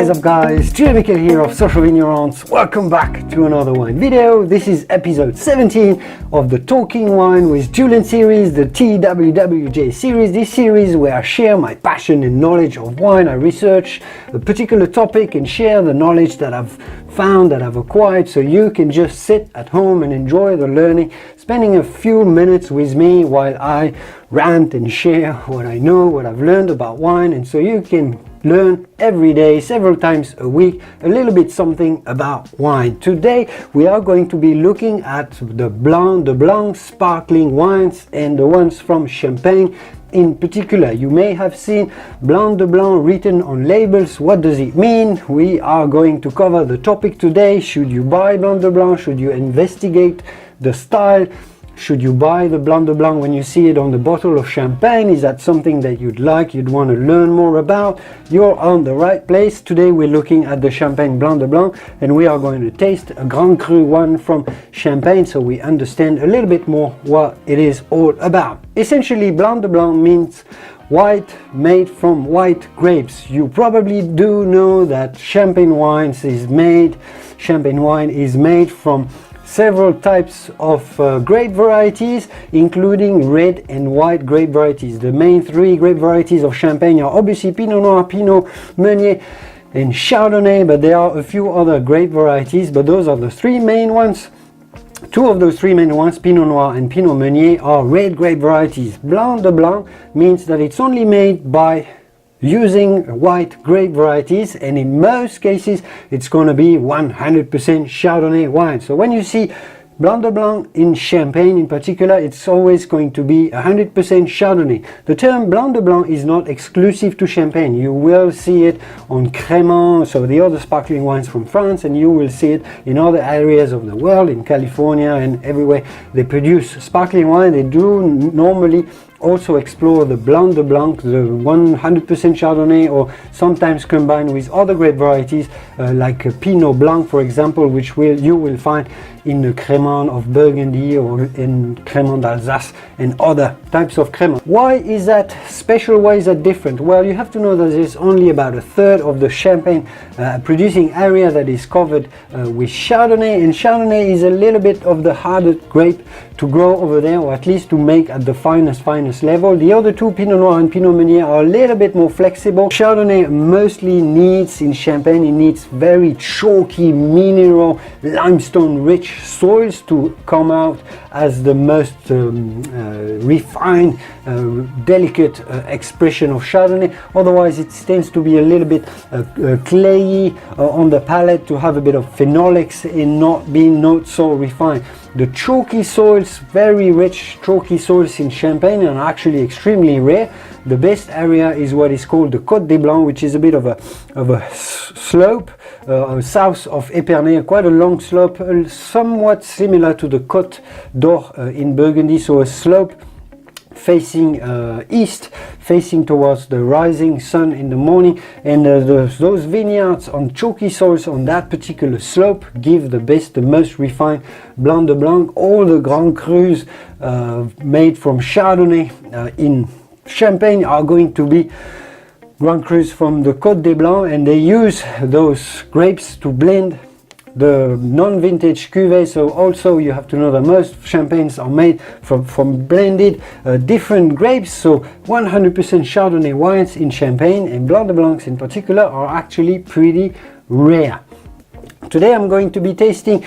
What is up guys, Jeremy here of Social Vignerons. Welcome back to another wine video. This is episode 17 of the Talking Wine with Julian series, the TWWJ series. This series where I share my passion and knowledge of wine. I research a particular topic and share the knowledge that I've found, that I've acquired, so you can just sit at home and enjoy the learning, spending a few minutes with me while I rant and share what I know, what I've learned about wine, and so you can learn every day, several times a week, a little bit something about wine. Today we are going to be looking at the Blanc sparkling wines and the ones from Champagne in particular. You may have seen Blanc de Blanc written on labels. What does it mean? We are going to cover the topic today. Should you buy Blanc de Blanc? Should you investigate the style? Should you buy the Blanc de Blanc when you see it on the bottle of champagne? Is that something that you'd want to learn more about? You're on the right place. Today we're looking at the Champagne Blanc de Blanc, and we are going to taste a Grand Cru one from Champagne so we understand a little bit more what it is all about. Essentially, Blanc de Blanc means white, made from white grapes. You probably do know that Champagne wine is made from several types of grape varieties, including red and white grape varieties. The main three grape varieties of Champagne are obviously Pinot Noir, Pinot Meunier and Chardonnay, but there are a few other grape varieties, but those are the three main ones. Two of those three main ones, Pinot Noir and Pinot Meunier, are red grape varieties. Blanc de Blanc means that it's only made by using white grape varieties, and in most cases it's going to be 100% Chardonnay wine. So when you see Blanc de Blanc in Champagne in particular, it's always going to be 100% Chardonnay. The term Blanc de Blanc is not exclusive to Champagne. You will see it on Crémant, so the other sparkling wines from France, and you will see it in other areas of the world, in California and everywhere they produce sparkling wine. They do normally also explore the Blanc de Blanc, the 100% Chardonnay, or sometimes combined with other grape varieties like Pinot Blanc, for example, which you will find in the Crémant of Burgundy or in Crémant d'Alsace and other types of Crémant. Why is that special? Why is that different? Well, you have to know that there's only about a third of the Champagne producing area that is covered with Chardonnay, and Chardonnay is a little bit of the hardest grape to grow over there, or at least to make at the finest level. The other two, Pinot Noir and Pinot Meunier, are a little bit more flexible. Chardonnay mostly needs, in Champagne, it needs very chalky, mineral, limestone rich soils to come out as the most refined, delicate expression of Chardonnay. Otherwise it tends to be a little bit clayey on the palate, to have a bit of phenolics in not so refined. The chalky soils, very rich chalky soils in Champagne, are actually extremely rare. The best area is what is called the Côte des Blancs, which is a bit of a slope south of Épernay, quite a long slope, somewhat similar to the Côte d'Or in Burgundy, so a slope facing east, facing towards the rising sun in the morning, and those vineyards on chalky soils on that particular slope give the best, the most refined Blanc de Blanc. All the Grand Crus made from Chardonnay in Champagne are going to be Grand Crus from the Côte des Blancs, and they use those grapes to blend the non-vintage cuvée. So also you have to know that most champagnes are made from blended different grapes, so 100% Chardonnay wines in Champagne, and Blanc de Blancs in particular, are actually pretty rare. Today I'm going to be tasting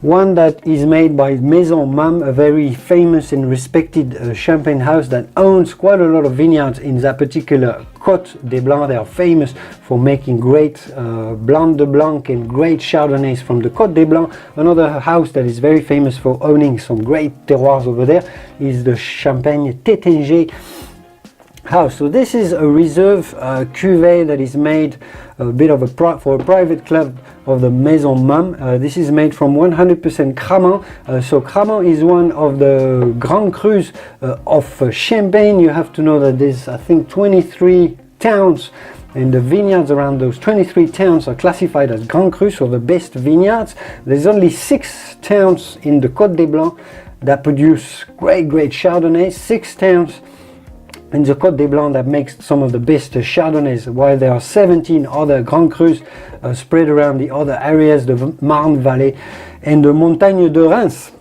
one that is made by Maison Mam, a very famous and respected champagne house that owns quite a lot of vineyards in that particular Côte des Blancs. They are famous for making great Blanc de Blanc and great Chardonnays from the Côte des Blancs. Another house that is very famous for owning some great terroirs over there is the Champagne Tétinger house. So this is a reserve cuvée that is made a bit of for a private club of the Maison Mam. This is made from 100% Crémant. So Crémant is one of the Grand Crus of Champagne. You have to know that there's, I think, 23 towns, and the vineyards around those 23 towns are classified as Grand Crus, or the best vineyards. There's only 6 towns in the Côte des Blancs that produce great Chardonnay, 6 towns in the Côte des Blancs that makes some of the best Chardonnays, while there are 17 other Grand Crus spread around the other areas, the Marne Valley and the Montagne de Reims.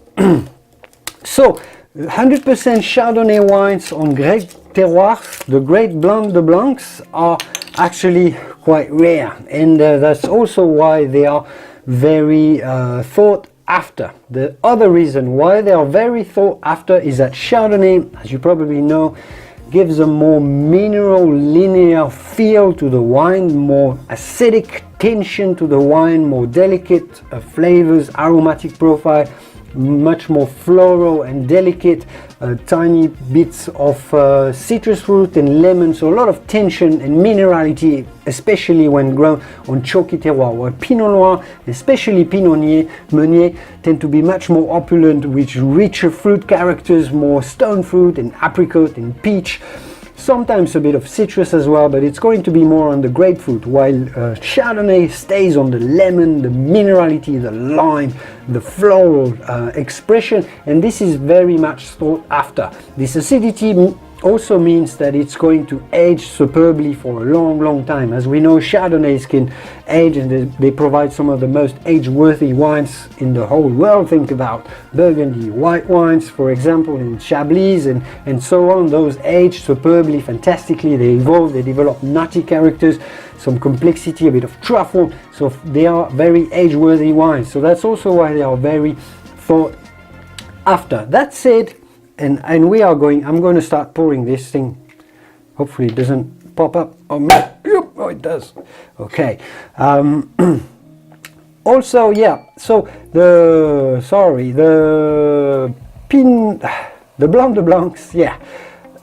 So 100% Chardonnay wines on great terroirs, the great Blanc de Blancs, are actually quite rare, and that's also why they are very thought after. The other reason why they are very thought after is that Chardonnay, as you probably know, gives a more mineral linear feel to the wine, more acidic tension to the wine, more delicate flavors, aromatic profile, much more floral and delicate, tiny bits of citrus fruit and lemon, so a lot of tension and minerality, especially when grown on chalky terroir, where Pinot Noir, especially Pinot Meunier, tend to be much more opulent with richer fruit characters, more stone fruit and apricot and peach. Sometimes a bit of citrus as well, but it's going to be more on the grapefruit, while Chardonnay stays on the lemon, the minerality, the lime, the floral expression, and this is very much sought after. This acidity also means that it's going to age superbly for a long time. As we know, Chardonnays can age, and they provide some of the most age-worthy wines in the whole world. Think about Burgundy white wines, for example, and Chablis and so on. Those age superbly, fantastically. They evolve, they develop nutty characters, some complexity, a bit of truffle, so they are very age-worthy wines. So that's also why they are very thought after. That said, and I'm going to start pouring this thing. Hopefully it doesn't pop up. Oh, it does. Okay. Also, yeah, so the Blanc de Blancs, yeah,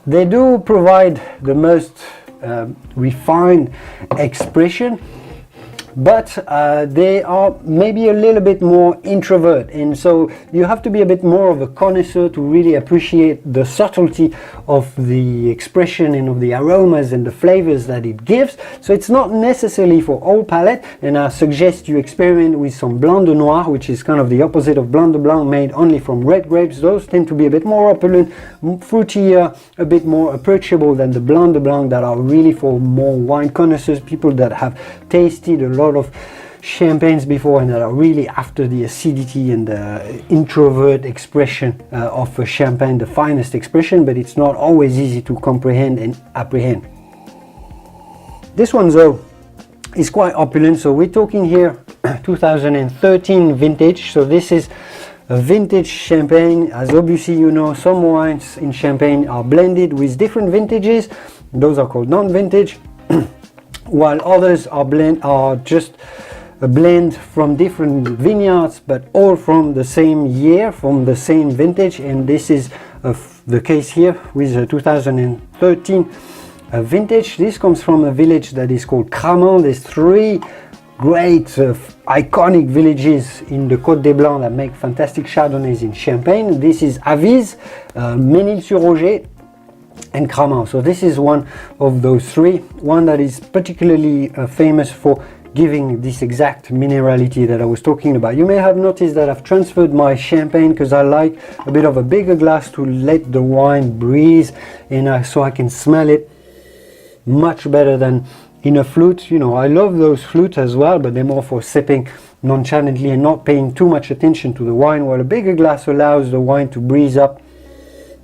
they do provide the most refined expression, but they are maybe a little bit more introvert, and so you have to be a bit more of a connoisseur to really appreciate the subtlety of the expression and of the aromas and the flavors that it gives. So it's not necessarily for all palate, and I suggest you experiment with some Blanc de Noir, which is kind of the opposite of Blanc de Blanc, made only from red grapes. Those tend to be a bit more opulent, fruitier, a bit more approachable than the Blanc de Blanc that are really for more wine connoisseurs, people that have tasted a lot of champagnes before and that are really after the acidity and the introvert expression of a champagne, the finest expression, but it's not always easy to comprehend and apprehend. This one though is quite opulent, so we're talking here 2013 vintage, so this is a vintage champagne. As obviously you know, some wines in Champagne are blended with different vintages, those are called non-vintage, while others are just a blend from different vineyards, but all from the same year, from the same vintage, and this is the case here with a 2013 vintage. This comes from a village that is called Cramant. There's three great iconic villages in the Côte des Blancs that make fantastic Chardonnays in Champagne. This is Avize, Ménil-sur-Roger and Cramant. So this is one of those three, one that is particularly famous for giving this exact minerality that I was talking about. You may have noticed that I've transferred my champagne because I like a bit of a bigger glass to let the wine breathe, and so I can smell it much better than in a flute. You know, I love those flutes as well, but they're more for sipping nonchalantly and not paying too much attention to the wine, while a bigger glass allows the wine to breathe up,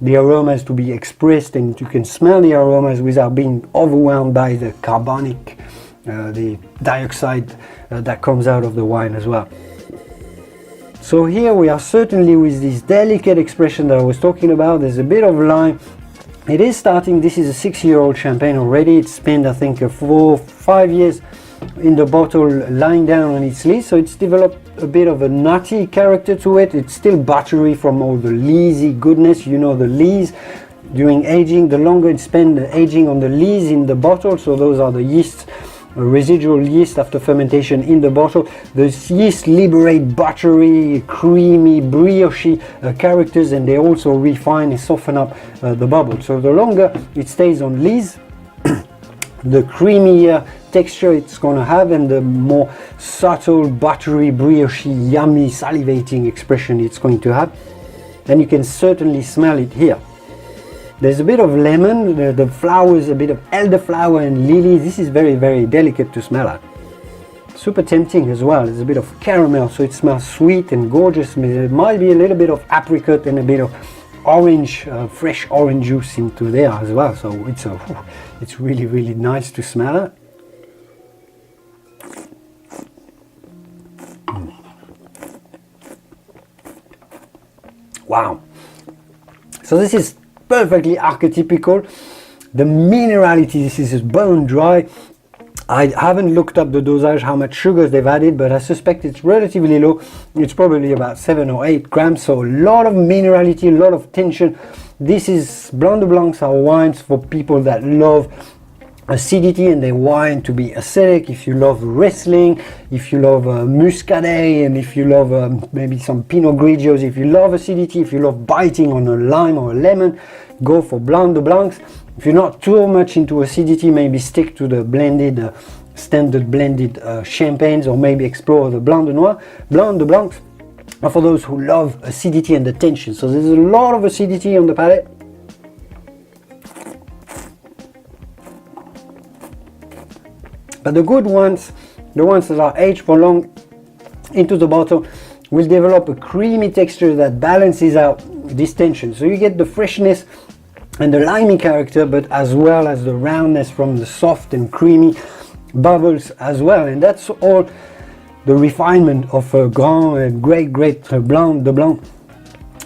the aromas to be expressed, and you can smell the aromas without being overwhelmed by the carbonic, the dioxide that comes out of the wine as well. So here we are certainly with this delicate expression that I was talking about. There's a bit of lime. It is starting, this is a 6-year-old champagne already. It's spent I think 4-5 years in the bottle lying down on its lees, so it's developed a bit of a nutty character to it. It's still buttery from all the leesy goodness. You know, the lees during aging, the longer it's spent aging on the lees in the bottle, so those are the yeasts, residual yeast after fermentation in the bottle. The yeast liberate buttery, creamy, brioche characters, and they also refine and soften up the bubble. So the longer it stays on lees, the creamier texture it's going to have, and the more subtle, buttery, brioche, yummy, salivating expression it's going to have. And you can certainly smell it here. There's a bit of lemon, the flowers, a bit of elderflower and lily. This is very, very delicate to smell at. Super tempting as well. There's a bit of caramel, so it smells sweet and gorgeous. There might be a little bit of apricot and a bit of orange, fresh orange juice into there as well. So it's really, really nice to smell it. Wow. So this is perfectly archetypical. The minerality, this is bone dry. I haven't looked up the dosage, how much sugars they've added, but I suspect it's relatively low. It's probably about 7 or 8 grams, so a lot of minerality, a lot of tension. This is Blanc de Blancs are wines for people that love acidity and they wine to be acidic. If you love Riesling, if you love Muscadet, and if you love maybe some Pinot Grigios, if you love acidity, if you love biting on a lime or a lemon, go for Blanc de Blancs. If you're not too much into acidity, maybe stick to the blended, standard blended champagnes, or maybe explore the Blanc de Noir. Blanc de Blancs are for those who love acidity and the tension. So there's a lot of acidity on the palate. But the good ones, the ones that are aged for long into the bottle, will develop a creamy texture that balances out this tension. So you get the freshness and the limey character, but as well as the roundness from the soft and creamy bubbles as well. And that's all the refinement of a great Blanc de Blanc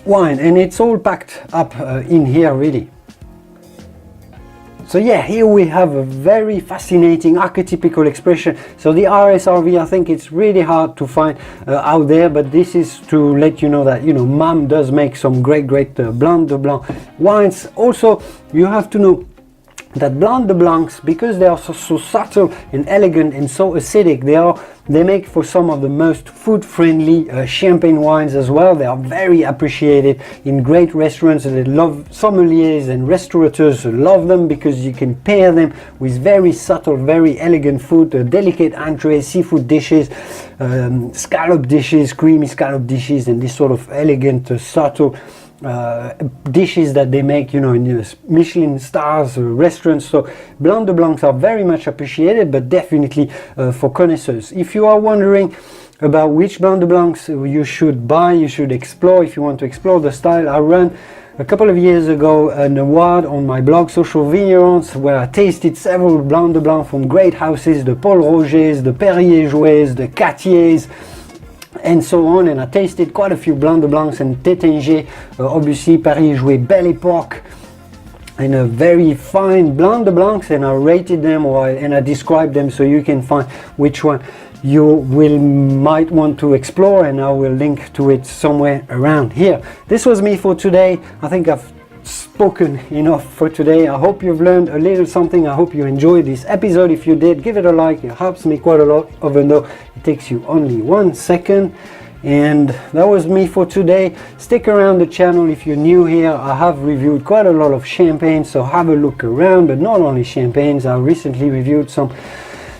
wine. And it's all packed up in here really. So yeah, here we have a very fascinating archetypical expression. So the RSRV, I think it's really hard to find out there, but this is to let you know that, you know, Mum does make some great Blanc de Blanc wines. Also, you have to know that Blanc de Blancs, because they are so subtle and elegant and so acidic, they make for some of the most food-friendly champagne wines as well. They are very appreciated in great restaurants, and they love sommeliers and restaurateurs love them because you can pair them with very subtle, very elegant food, delicate entrees, seafood dishes, scallop dishes, creamy scallop dishes, and this sort of elegant, subtle dishes that they make, you know, in Michelin stars restaurants. So Blanc de Blancs are very much appreciated, but definitely for connoisseurs. If you are wondering about which Blanc de Blancs you should buy, you should explore, if you want to explore the style, I ran a couple of years ago an award on my blog Social Vignerons, where I tasted several Blanc de Blanc from great houses, the Paul Rogers, the Perrier-Jouets, the Catiers, and so on, and I tasted quite a few Blanc de Blancs and Tétinger, obviously Perrier-Jouet Belle Époque, and a very fine Blanc de Blancs, and I rated them and I described them so you can find which one you might want to explore, and I will link to it somewhere around here. This was me for today. I think I've spoken enough for today. I hope you've learned a little something. I hope you enjoyed this episode. If you did, give it a like. It helps me quite a lot, even though it takes you only 1 second. And that was me for today. Stick around the channel if you're new here. I have reviewed quite a lot of champagne, so have a look around, but not only champagnes. I recently reviewed some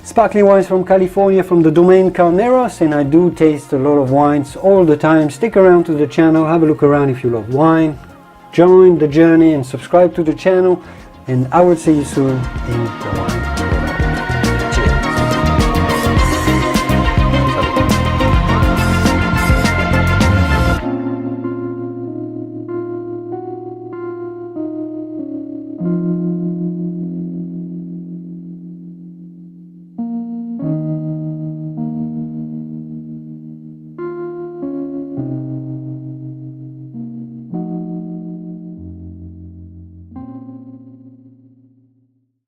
sparkling wines from California, from the Domaine Carneros, and I do taste a lot of wines all the time. Stick around to the channel, have a look around if you love wine. Join the journey and subscribe to the channel, and I will see you soon in the wine. Cheers.